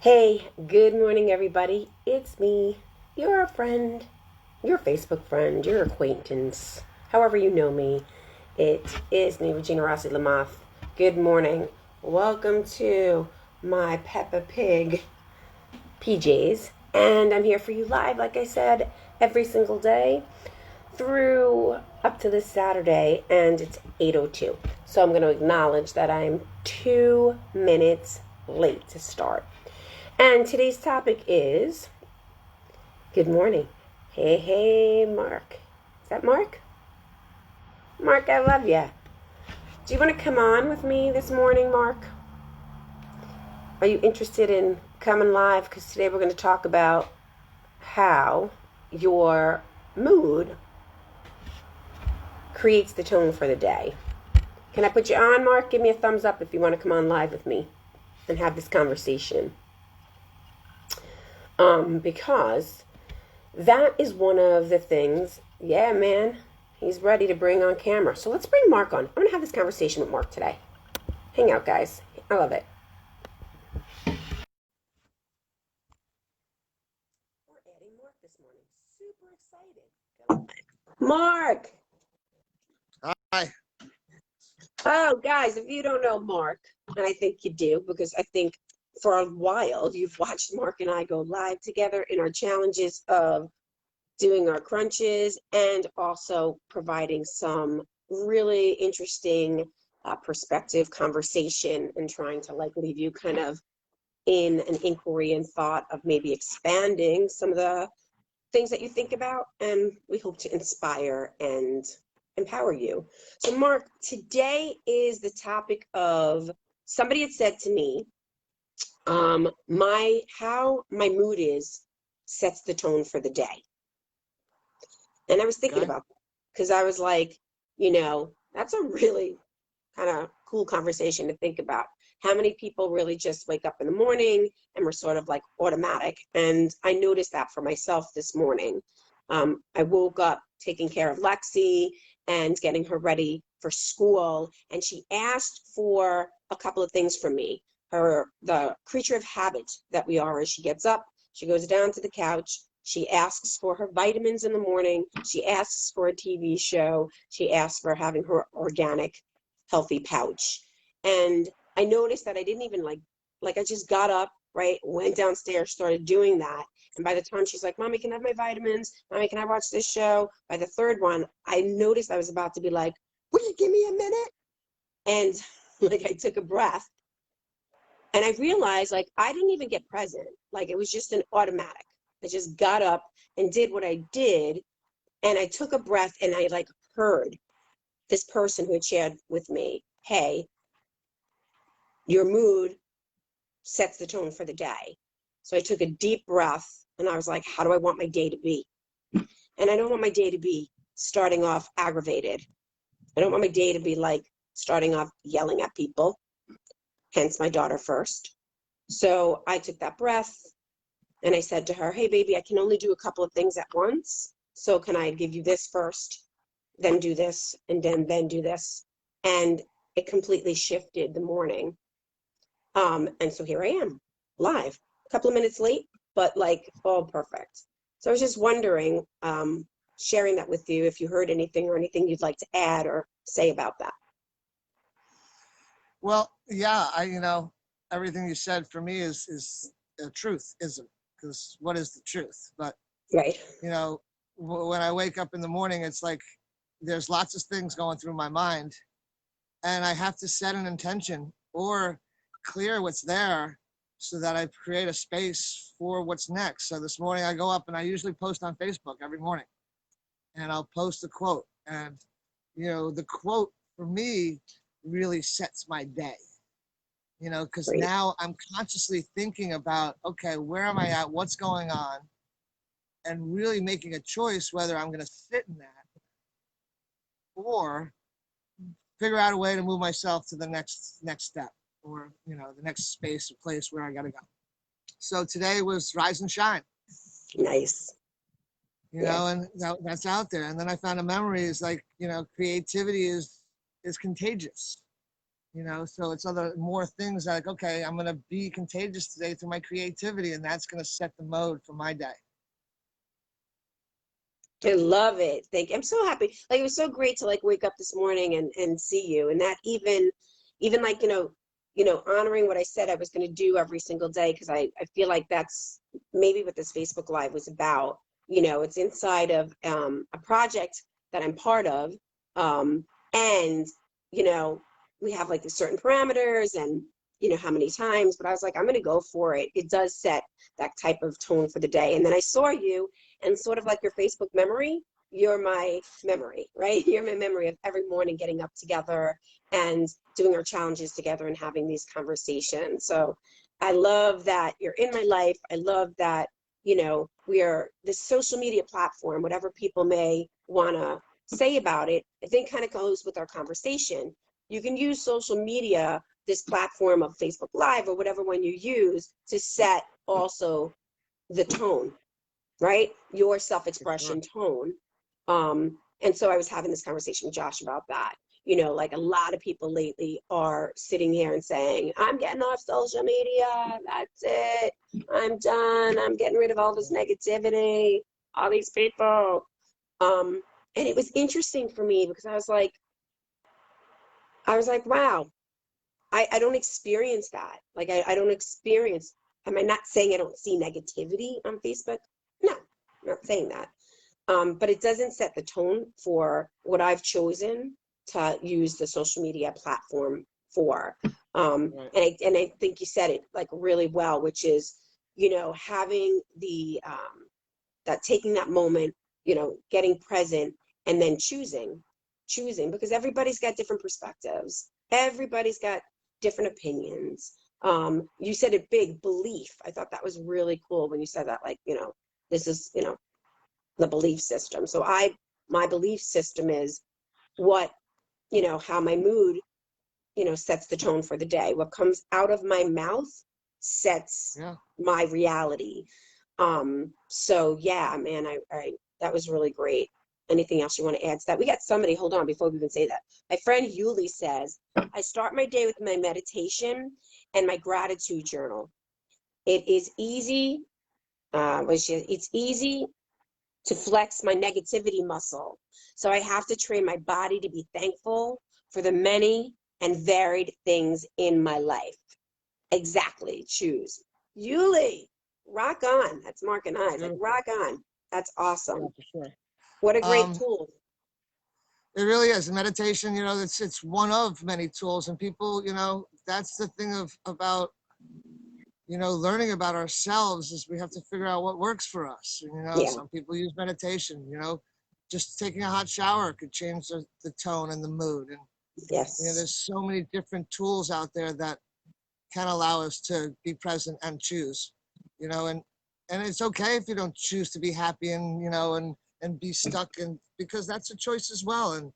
Hey, good morning, everybody. It's me, your friend, your Facebook friend, your acquaintance, however you know me. It is me, Regina Rossi Lamoth. Good morning. Welcome to my Peppa Pig PJs. And I'm here for you live, like I said, every single day through up to this Saturday, and it's 8:02. So I'm going to acknowledge that I'm 2 minutes late to start. And today's topic is good morning. Hey, hey, Mark. Is that Mark? Mark, I love ya. Do you want to come on with me this morning, Mark? Are you interested in coming live? Because today we're going to talk about how your mood creates the tone for the day. Can I put you on, Mark? Give me a thumbs up if you want to come on live with me and have this conversation. Because that is one of the things. Yeah, man, he's ready to bring on camera. So let's bring Mark on. I'm going to have this conversation with Mark today. Hang out, guys. I love it. We're adding Mark this morning. Super excited. Mark! Hi. Oh, guys, if you don't know Mark, and I think you do, because I think for a while you've watched Mark and I go live together in our challenges of doing our crunches and also providing some really interesting perspective conversation and trying to leave you kind of in an inquiry and thought of maybe expanding some of the things that you think about, and we hope to inspire and empower you. So Mark, today is the topic of, somebody had said to me, how my mood is sets the tone for the day. And I was thinking about that because I was like, that's a really kind of cool conversation to think about. How many people really just wake up in the morning and we're sort of like automatic? And I noticed that for myself this morning. I woke up taking care of Lexi and getting her ready for school, and she asked for a couple of things from me. The creature of habit that we are, as she gets up, she goes down to the couch, she asks for her vitamins in the morning, she asks for a TV show, she asks for having her organic healthy pouch. And I noticed that I didn't even I just got up, right, went downstairs, started doing that. And by the time she's like, Mommy, can I have my vitamins? Mommy, can I watch this show? By the third one, I noticed I was about to be like, will you give me a minute? And I took a breath and I realized I didn't even get present. It was just an automatic. I just got up and did what I did. And I took a breath and I heard this person who had shared with me, hey, your mood sets the tone for the day. So I took a deep breath and I was like, how do I want my day to be? And I don't want my day to be starting off aggravated. I don't want my day to be starting off yelling at people, hence my daughter first. So I took that breath and I said to her, hey, baby, I can only do a couple of things at once. So can I give you this first, then do this, and then do this? And it completely shifted the morning. And so here I am, live, a couple of minutes late, but all perfect. So I was just wondering, sharing that with you, if you heard anything or anything you'd like to add or say about that. Well, yeah, everything you said for me is the truth, isn't? Because what is the truth? But Right. When I wake up in the morning, it's like there's lots of things going through my mind, and I have to set an intention or clear what's there so that I create a space for what's next. So this morning I go up and I usually post on Facebook every morning, and I'll post a quote, and the quote for me really sets my day, because Right. now I'm consciously thinking about, okay, where am I at, what's going on, and really making a choice whether I'm going to sit in that or figure out a way to move myself to the next step, or the next space or place where I got to go. So today was rise and shine. Nice. And that's out there. And then I found a memory is creativity is contagious. you know, so it's more things like, okay, I'm going to be contagious today through my creativity, and that's going to set the mode for my day. I love it. Thank you. I'm so happy. Like, it was so great to like wake up this morning and see you. And that even like, honoring what I said I was going to do every single day. Cause I feel like that's maybe what this Facebook Live was about. It's inside of a project that I'm part of. And, we have like the certain parameters and, how many times, but I was like, I'm going to go for it. It does set that type of tone for the day. And then I saw you, and sort of like your Facebook memory, you're my memory, right? You're my memory of every morning getting up together and doing our challenges together and having these conversations. So I love that you're in my life. I love that, we are this social media platform, whatever people may want to say about it, I think kind of goes with our conversation. You can use social media, this platform of Facebook Live or whatever one you use, to set also the tone, right? Your self-expression tone. And so I was having this conversation with Josh about that. Like a lot of people lately are sitting here and saying, I'm getting off social media. That's it. I'm done. I'm getting rid of all this negativity, all these people. And it was interesting for me because I was like, wow, I don't experience that. Like, I don't experience, am I not saying I don't see negativity on Facebook? No, I'm not saying that. But it doesn't set the tone for what I've chosen to use the social media platform for. Right. And I think you said it like really well, which is, having the, that taking that moment, getting present and then choosing, because everybody's got different perspectives. Everybody's got different opinions. You said a big belief. I thought that was really cool when you said that, like, this is, the belief system. So my belief system is what, how my mood, sets the tone for the day. What comes out of my mouth sets my reality. So yeah, man, I that was really great. Anything else you want to add to that? We got somebody, hold on, before we even say that. My friend Yuli says, I start my day with my meditation and my gratitude journal. It is easy, it's easy to flex my negativity muscle. So I have to train my body to be thankful for the many and varied things in my life. Exactly, choose. Yuli, rock on. That's Mark and I. Like, rock on. That's awesome. Yeah, for sure. What a great tool. It really is. Meditation, it's one of many tools, and people, that's the thing about, learning about ourselves is we have to figure out what works for us. Some people use meditation, just taking a hot shower could change the tone and the mood. And yes, there's so many different tools out there that can allow us to be present and choose, and it's okay if you don't choose to be happy and be stuck, and because that's a choice as well. And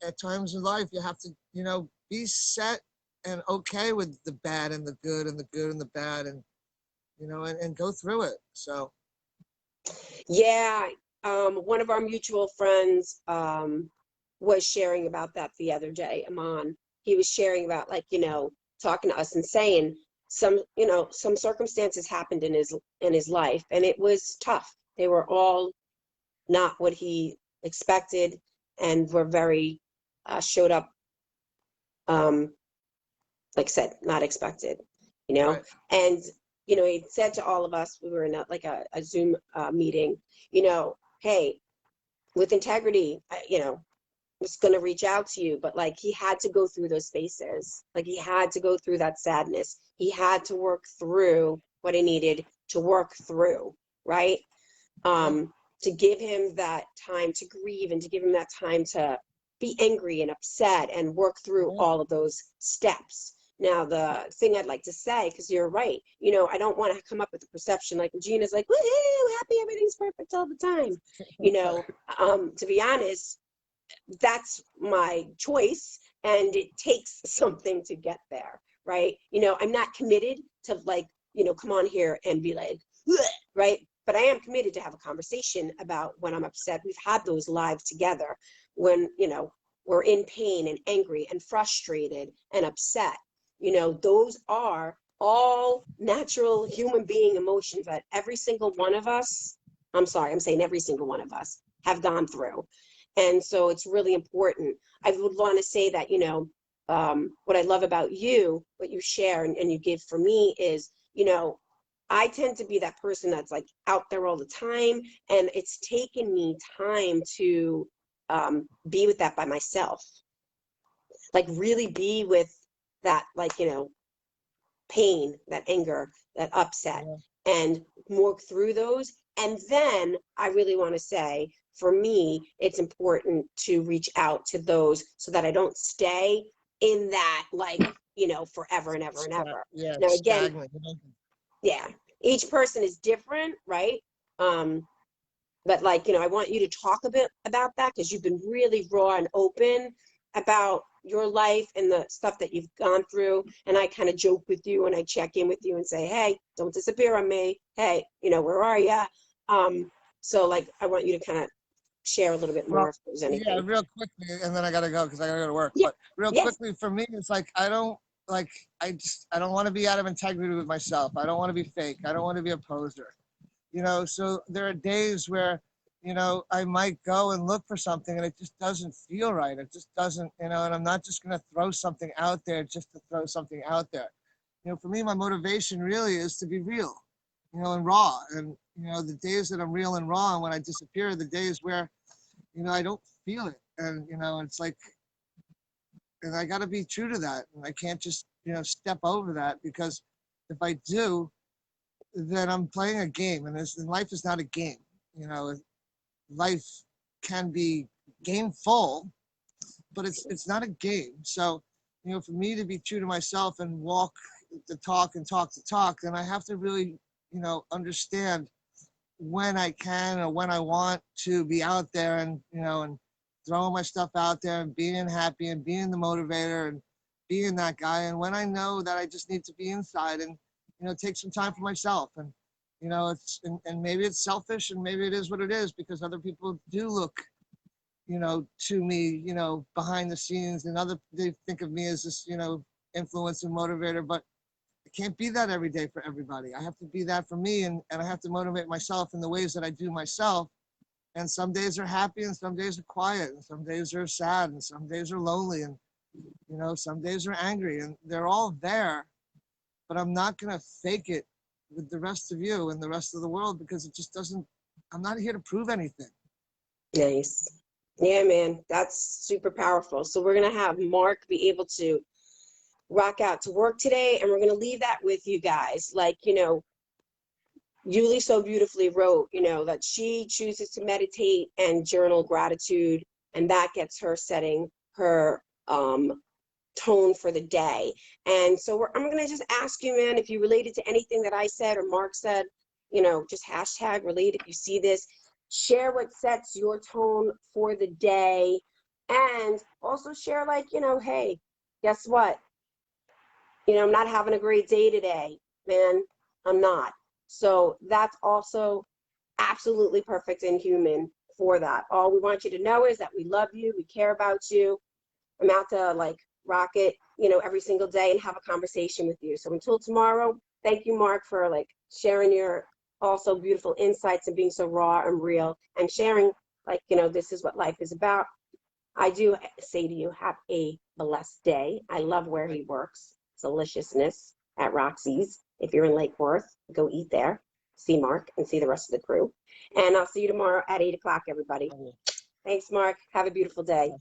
at times in life you have to, be set and okay with the bad and the good and the good and the bad, and and go through it. So yeah, one of our mutual friends was sharing about that the other day. Aman, he was sharing about, like, talking to us and saying some circumstances happened in his life, and it was tough. They were all not what he expected, and were very showed up, like I said, not expected, right. And he said to all of us, we were in a Zoom meeting, hey, with integrity, was going to reach out to you, but like, he had to go through those phases. Like, he had to go through that sadness. He had to work through what he needed to work through, right? To give him that time to grieve, and to give him that time to be angry and upset and work through all of those steps. Now, the thing I'd like to say, because you're right, I don't want to come up with the perception like Gina's like, woohoo, happy, everything's perfect all the time. To be honest, that's my choice, and it takes something to get there, right? I'm not committed to, like, come on here and be like, right? But I am committed to have a conversation about when I'm upset. We've had those live together when we're in pain and angry and frustrated and upset. You know, those are all natural human being emotions that every single one of us, I'm sorry, I'm saying every single one of us have gone through. And so it's really important. I would want to say that, you know, what I love about you, what you share and you give for me is, you know, I tend to be that person that's like out there all the time. And it's taken me time to be with that by myself. Like really be with that, like, you know, pain, that anger, that upset, Yeah. and work through those. And then I really want to say, for me, it's important to reach out to those so that I don't stay in that, like, you know, forever and ever and ever. Yeah, Now, again, stagnant. You know? yeah, each person is different, right? But like, you know, I want you to talk a bit about that because you've been really raw and open about your life and the stuff that you've gone through. And I kind of joke with you and I check in with you and say, hey, don't disappear on me. Hey, you know, where are you? So like, I want you to kind of share a little bit more Well, if there's yeah, anything. real quickly, and then I gotta go because I gotta go to work. Yeah, But real yes, quickly, for me, it's like I don't like I don't want to be out of integrity with myself. I don't want to be fake. I don't want to be a poser. You know, so there are days where, you know, I might go and look for something and it just doesn't feel right. It just doesn't, you know, and I'm not just gonna throw something out there just to throw something out there. You know, for me, my motivation really is to be real, you know, and raw. And you know, the days that I'm real and raw and when I disappear are the days where, you know, I don't feel it. And, you know, it's like, and I got to be true to that. And I can't just, you know, step over that because if I do, then I'm playing a game. And life is not a game. You know, life can be gameful, but it's not a game. So, you know, for me to be true to myself and walk the talk and talk the talk, then I have to really, you know, understand when I can or when I want to be out there and, you know, and throwing my stuff out there and being happy and being the motivator and being that guy. And when I know that I just need to be inside and, you know, take some time for myself. And, you know, and maybe it's selfish and maybe it is what it is because other people do look, you know, to me, you know, behind the scenes and they think of me as this, you know, influence and motivator, but I can't be that every day for everybody. I have to be that for me and I have to motivate myself in the ways that I do myself. And some days are happy and some days are quiet and some days are sad and some days are lonely and, you know, some days are angry and they're all there, but I'm not going to fake it with the rest of you and the rest of the world because it just doesn't, I'm not here to prove anything. nice. Yeah, man, that's super powerful. So we're going to have Mark be able to rock out to work today, and we're going to leave that with you guys. Like, you know, Yuli so beautifully wrote, you know, that she chooses to meditate and journal gratitude, and that gets her setting her tone for the day. And so I'm going to just ask you, man, if you related to anything that I said or Mark said, you know, just hashtag relate if you see this. Share what sets your tone for the day. And also share, like, you know, hey, guess what? You know, I'm not having a great day today, man. I'm not. So that's also absolutely perfect and human for that. All we want you to know is that we love you, we care about you. I'm out to like rock it, you know, every single day and have a conversation with you. So until tomorrow, thank you, Mark, for like sharing your also beautiful insights and being so raw and real and sharing, like, you know, this is what life is about. I do say to you, have a blessed day. I love where he works. Deliciousness at Roxy's. If you're in Lake Worth, go eat there. See Mark and see the rest of the crew. And I'll see you tomorrow at 8 o'clock, everybody. Thanks, Mark. Have a beautiful day.